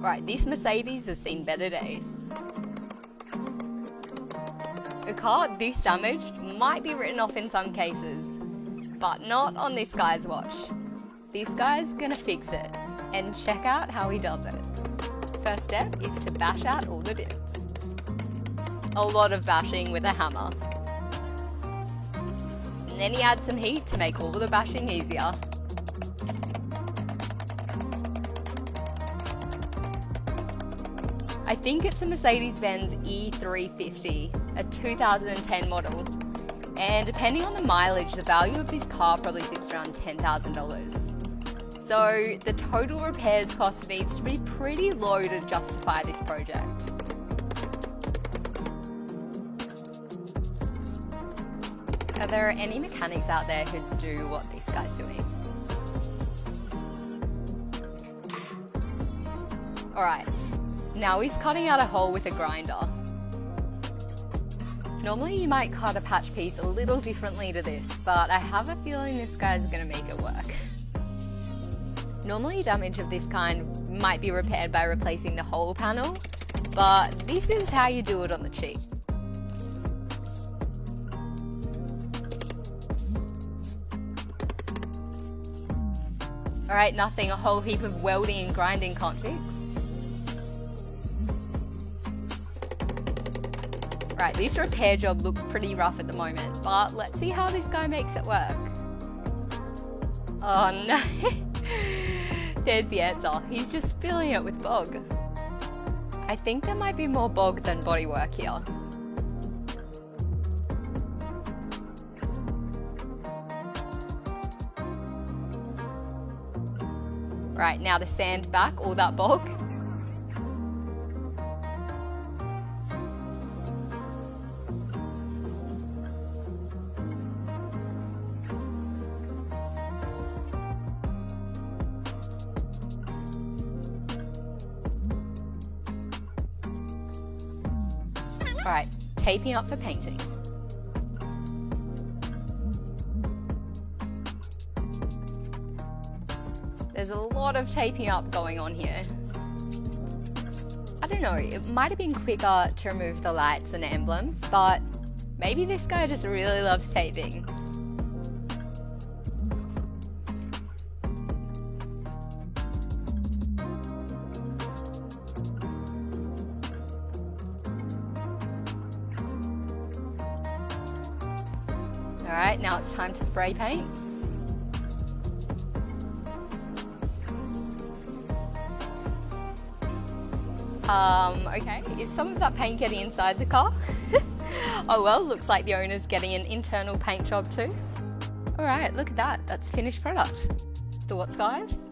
Right, this Mercedes has seen better days. A car this damaged might be written off in some cases, but not on this guy's watch. This guy's gonna fix it, and check out how he does it. First step is to bash out all the dents. A lot of bashing with a hammer. And then he adds some heat to make all the bashing easier. I think it's a Mercedes-Benz E350, a 2010 model. And depending on the mileage, the value of this car probably sits around $10,000. So the total repairs cost needs to be pretty low to justify this project. Are there any mechanics out there who do what this guy's doing? Alright, now he's cutting out a hole with a grinder. Normally you might cut a patch piece a little differently to this, but I have a feeling this guy's gonna make it work. Normally damage of this kind might be repaired by replacing the whole panel, but this is how you do it on the cheap. Alright, nothing a whole heap of welding and grinding can't fix. Right, this repair job looks pretty rough at the moment, but let's see how this guy makes it work. Oh no, there's the answer. He's just filling it with bog. I think there might be more bog than bodywork here. Right, now to sand back all that bog. Alright, taping up for painting. There's a lot of taping up going on here. I don't know, it might have been quicker to remove the lights and emblems, but maybe this guy just really loves taping. Alright, now it's time to spray paint. Okay, is some of that paint getting inside the car? Oh well, looks like the owner's getting an internal paint job too. Alright, look at that, that's finished product. Thoughts, guys?